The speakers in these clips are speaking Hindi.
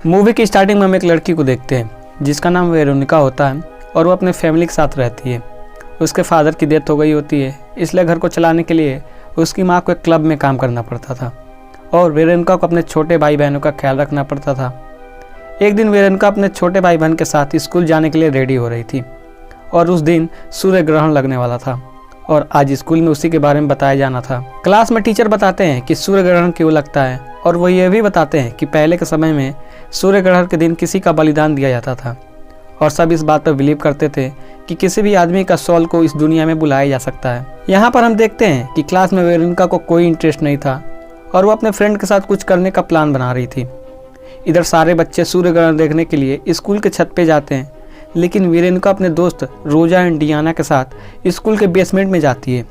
मूवी की स्टार्टिंग में हम एक लड़की को देखते हैं जिसका नाम वेरोनिका होता है और वो अपने फैमिली के साथ रहती है। उसके फादर की डेथ हो गई होती है, इसलिए घर को चलाने के लिए उसकी माँ को एक क्लब में काम करना पड़ता था और वेरोनिका को अपने छोटे भाई बहनों का ख्याल रखना पड़ता था। एक दिन वेरोनिका अपने छोटे भाई बहन के साथ स्कूल जाने के लिए रेडी हो रही थी और उस दिन सूर्य ग्रहण लगने वाला था और आज स्कूल में उसी के बारे में बताया जाना था। क्लास में टीचर बताते हैं कि सूर्य ग्रहण क्यों लगता है और वो ये भी बताते हैं कि पहले के समय में सूर्य ग्रहण के दिन किसी का बलिदान दिया जाता था और सब इस बात पर बिलीव करते थे कि किसी भी आदमी का सोल को इस दुनिया में बुलाया जा सकता है। यहाँ पर हम देखते हैं कि क्लास में वेरोनिका को कोई इंटरेस्ट नहीं था और वो अपने फ्रेंड के साथ कुछ करने का प्लान बना रही थी। इधर सारे बच्चे सूर्य ग्रहण देखने के लिए स्कूल के छत पे जाते हैं, लेकिन वेरोनिका अपने दोस्त रोजा एंड डियाना के साथ स्कूल के बेसमेंट में जाती है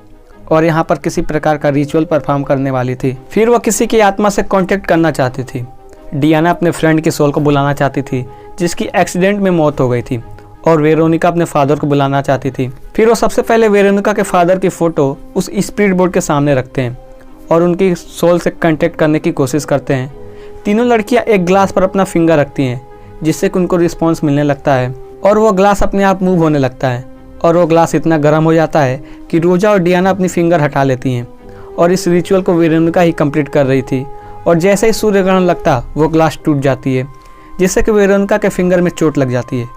और यहाँ पर किसी प्रकार का रिचुअल परफॉर्म करने वाली थी। फिर वह किसी की आत्मा से कांटेक्ट करना चाहती थी। डियाना अपने फ्रेंड के सोल को बुलाना चाहती थी जिसकी एक्सीडेंट में मौत हो गई थी और वेरोनिका अपने फादर को बुलाना चाहती थी। फिर वो सबसे पहले वेरोनिका के फादर की फ़ोटो उस स्पिरिट बोर्ड के सामने रखते हैं और उनकी सोल से कांटेक्ट करने की कोशिश करते हैं। तीनों लड़कियां एक ग्लास पर अपना फिंगर रखती हैं जिससे कि उनको रिस्पॉन्स मिलने लगता है और वो ग्लास अपने आप मूव होने लगता है और वो ग्लास इतना गर्म हो जाता है कि रोजा और डियाना अपनी फिंगर हटा लेती हैं और इस रिचुअल को वेरोनिका ही कंप्लीट कर रही थी। और जैसे ही सूर्य ग्रहण लगता वो ग्लास टूट जाती है जिससे कि वेरोनिका के फिंगर में चोट लग जाती है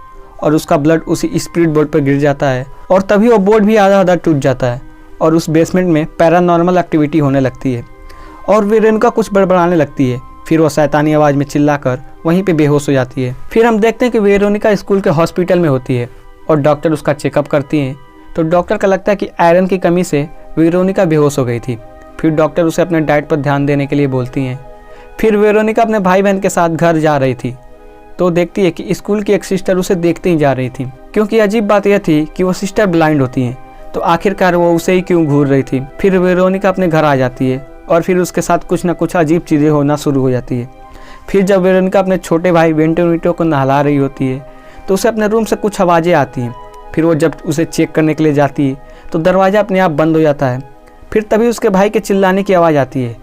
और उसका ब्लड उसी स्पिरिट बोर्ड पर गिर जाता है और तभी वो बोर्ड भी आधा आधा टूट जाता है और उस बेसमेंट में पैरानॉर्मल एक्टिविटी होने लगती है और वेरोनिका कुछ बड़बड़ाने लगती है। फिर वो शैतानी आवाज़ में चिल्लाकर वहीं पे बेहोश हो जाती है। फिर हम देखते हैं कि वेरोनिका स्कूल के हॉस्पिटल में होती है और डॉक्टर उसका चेकअप करती हैं तो डॉक्टर का लगता है कि आयरन की कमी से वेरोनिका बेहोश हो गई थी। फिर डॉक्टर उसे अपने डाइट पर ध्यान देने के लिए बोलती हैं। फिर वेरोनिका अपने भाई बहन के साथ घर जा रही थी तो देखती है कि स्कूल की एक सिस्टर उसे देखते ही जा रही थी, क्योंकि अजीब बात यह थी कि वो सिस्टर ब्लाइंड होती हैं तो आखिरकार वो उसे ही क्यों घूर रही थी। फिर वेरोनिका अपने घर आ जाती है और फिर उसके साथ कुछ ना कुछ अजीब चीज़ें होना शुरू हो जाती है। फिर जब वेरोनिका अपने छोटे भाई वेंटोनिटो को नहला रही होती है तो उसे अपने रूम से कुछ आवाज़ें आती हैं। फिर वो जब उसे चेक करने के लिए जाती है तो दरवाज़ा अपने आप बंद हो जाता है। फिर तभी उसके भाई के चिल्लाने की आवाज़ आती है।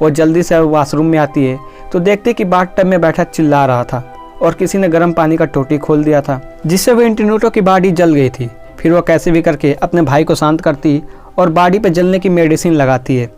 वो जल्दी से वॉशरूम में आती है तो देखते कि बाथटब में बैठा चिल्ला रहा था और किसी ने गर्म पानी का टोटी खोल दिया था जिससे वेंटोनिटो की बॉडी जल गई थी। फिर वो कैसे भी करके अपने भाई को शांत करती और बॉडी पे जलने की मेडिसिन लगाती है।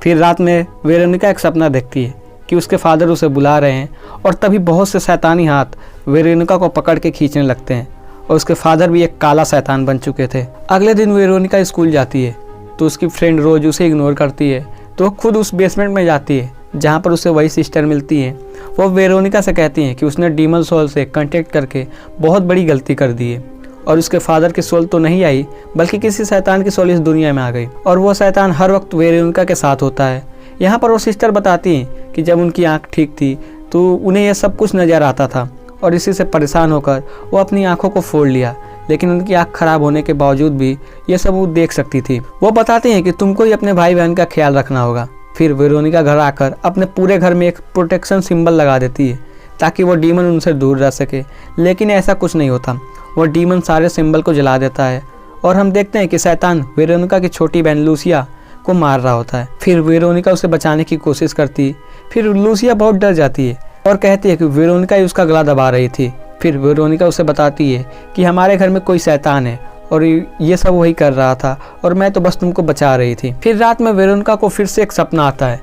फिर रात में वेरोनिका एक सपना देखती है कि उसके फादर उसे बुला रहे हैं और तभी बहुत से शैतानी हाथ वेरोनिका को पकड़ के खींचने लगते हैं और उसके फादर भी एक काला शैतान बन चुके थे। अगले दिन वेरोनिका स्कूल जाती है तो उसकी फ्रेंड रोज उसे इग्नोर करती है तो खुद उस बेसमेंट में जाती है जहाँ पर उसे वही सिस्टर मिलती है। वो वेरोनिका से कहती हैं कि उसने डीमन सोल से कांटेक्ट करके बहुत बड़ी गलती कर दी है और उसके फादर की सोल तो नहीं आई बल्कि किसी शैतान की सोल इस दुनिया में आ गई और वो शैतान हर वक्त वेरोनिका के साथ होता है। यहाँ पर वो सिस्टर बताती हैं कि जब उनकी आँख ठीक थी तो उन्हें यह सब कुछ नज़र आता था और इसी से परेशान होकर वो अपनी आँखों को फोड़ लिया, लेकिन उनकी आँख खराब होने के बावजूद भी ये सब वो देख सकती थी। वो बताते हैं कि तुमको ही अपने भाई बहन का ख्याल रखना होगा। फिर वेरोनिका घर आकर अपने पूरे घर में एक प्रोटेक्शन सिंबल लगा देती है ताकि वो डीमन उनसे दूर रह सके, लेकिन ऐसा कुछ नहीं होता। वो डीमन सारे सिंबल को जला देता है और हम देखते हैं कि शैतान वेरोनिका की छोटी बहन लूसिया को मार रहा होता है। फिर वेरोनिका उसे बचाने की कोशिश करती, फिर लूसिया बहुत डर जाती है और कहती है कि वेरोनिका ही उसका गला दबा रही थी। फिर वेरोनिका उसे बताती है कि हमारे घर में कोई शैतान है और ये सब वही कर रहा था और मैं तो बस तुमको बचा रही थी। फिर रात में वेरोनिका को फिर से एक सपना आता है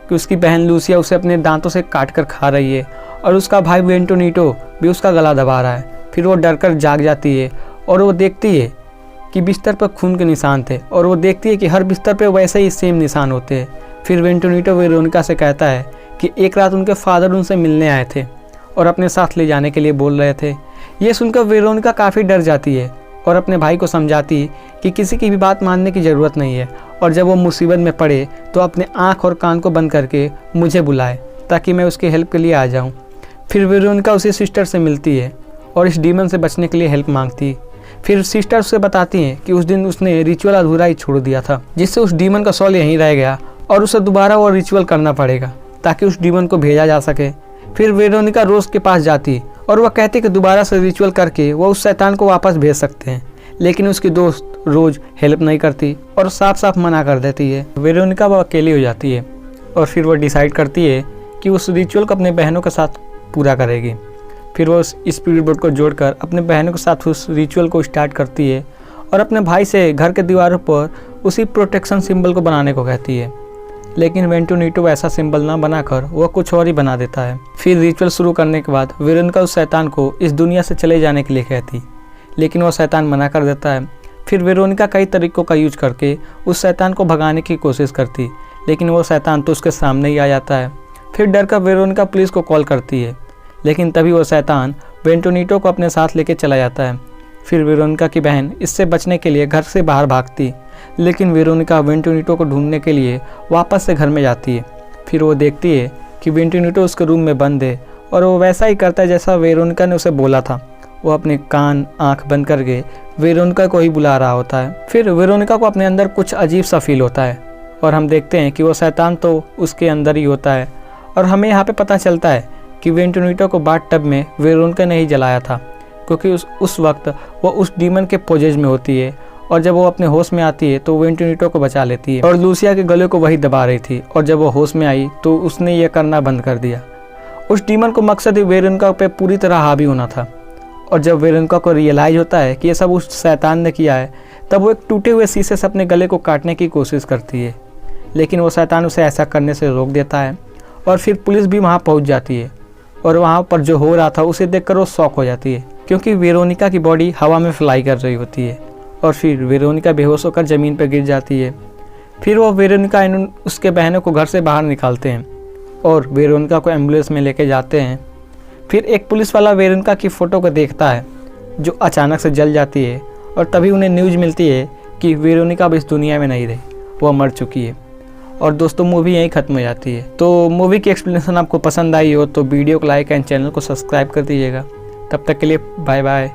कि उसकी बहन लूसिया उसे अपने दांतों से काट कर खा रही है और उसका भाई वेंटोनिटो भी उसका गला दबा रहा है। फिर वो डरकर जाग जाती है और वो देखती है कि बिस्तर पर खून के निशान थे और वो देखती है कि हर बिस्तर पर वैसे ही सेम निशान होते हैं। फिर वेंटोनिटो वेरोनिका से कहता है कि एक रात उनके फादर उनसे मिलने आए थे और अपने साथ ले जाने के लिए बोल रहे थे। ये सुनकर वेरोनिका काफ़ी डर जाती है और अपने भाई को समझाती कि किसी की भी बात मानने की ज़रूरत नहीं है और जब वो मुसीबत में पड़े तो अपने आँख और कान को बंद करके मुझे बुलाए ताकि मैं उसकी हेल्प के लिए आ जाऊँ। फिर वेरोनिका उसी सिस्टर से मिलती है और इस डीमन से बचने के लिए हेल्प मांगती। फिर सिस्टर उसे बताती हैं कि उस दिन उसने रिचुअल अधूरा ही छोड़ दिया था जिससे उस डीमन का सोल यहीं रह गया और उसे दोबारा वो रिचुअल करना पड़ेगा ताकि उस डीमन को भेजा जा सके। फिर वेरोनिका रोज के पास जाती और वह कहती कि दोबारा से रिचुअल करके वो उस शैतान को वापस भेज सकते हैं, लेकिन उसकी दोस्त रोज हेल्प नहीं करती और साफ साफ मना कर देती है। वेरोनिका वो अकेली हो जाती है और फिर वो डिसाइड करती है कि उस रिचुअल को अपने बहनों के साथ पूरा करेगी। फिर वो उस स्पीड बोट को जोड़कर अपने बहनों के साथ उस रिचुअल को स्टार्ट करती है और अपने भाई से घर के दीवारों पर उसी प्रोटेक्शन सिंबल को बनाने को कहती है। लेकिन वेंटूनीटो वैसा सिंबल ना बनाकर वह कुछ और ही बना देता है। फिर रिचुअल शुरू करने के बाद वेरोनिका उस शैतान को इस दुनिया से चले जाने के लिए कहती, लेकिन वह शैतान मना कर देता है। फिर वेरोनिका कई तरीकों का यूज करके उस शैतान को भगाने की कोशिश करती, लेकिन वो शैतान तो उसके सामने ही आ जाता है। फिर डर कर वेरोनिका पुलिस को कॉल करती है, लेकिन तभी वो शैतान वेंटूनीटो को अपने साथ लेके चला जाता है। फिर वेरोनिका की बहन इससे बचने के लिए घर से बाहर भागती, लेकिन वेरोनिका वेंटूनीटो को ढूंढने के लिए वापस से घर में जाती है। फिर वो देखती है कि वेंटूनीटो उसके रूम में बंद है और वो वैसा ही करता है जैसा वेरोनिका ने उसे बोला था। वो अपने कान आंख बंद करके वेरोनिका को ही बुला रहा होता है। फिर वेरोनिका को अपने अंदर कुछ अजीब सा फील होता है और हम देखते हैं कि वो शैतान तो उसके अंदर ही होता है। और हमें यहाँ पे पता चलता है कि वेंटूनीटो को बाथ टब में वेरोनिका ने ही जलाया था, क्योंकि उस वक्त वो उस डीमन के पोजेज में होती है और जब वो अपने होश में आती है तो वेंटूनीटो को बचा लेती है और लूसिया के गले को वही दबा रही थी। और जब वो होश में आई तो उसने ये करना बंद कर दिया। उस डीमन को मकसद ही वेरोनिका पे पूरी तरह हावी होना था। और जब वेरोनिका को रियलाइज होता है कि ये सब उस शैतान ने किया है, तब वो एक टूटे हुए शीशे से अपने गले को काटने की कोशिश करती है, लेकिन वो शैतान उसे ऐसा करने से रोक देता है। और फिर पुलिस भी वहाँ पहुँच जाती है और वहाँ पर जो हो रहा था उसे देखकर वो शॉक हो जाती है, क्योंकि वेरोनिका की बॉडी हवा में फ्लाई कर रही होती है। और फिर वेरोनिका बेहोश होकर ज़मीन पर गिर जाती है। फिर वो वेरोनिका उसके बहनों को घर से बाहर निकालते हैं और वेरोनिका को एम्बुलेंस में लेके जाते हैं। फिर एक पुलिस वाला वेरोनिका की फ़ोटो को देखता है जो अचानक से जल जाती है और तभी उन्हें न्यूज़ मिलती है कि वेरोनिका अब इस दुनिया में नहीं रही, वह मर चुकी है। और दोस्तों मूवी यहीं ख़त्म हो जाती है। तो मूवी की एक्सप्लेनेशन आपको पसंद आई हो तो वीडियो को लाइक एंड चैनल को सब्सक्राइब कर दीजिएगा। तब तक के लिए बाय बाय।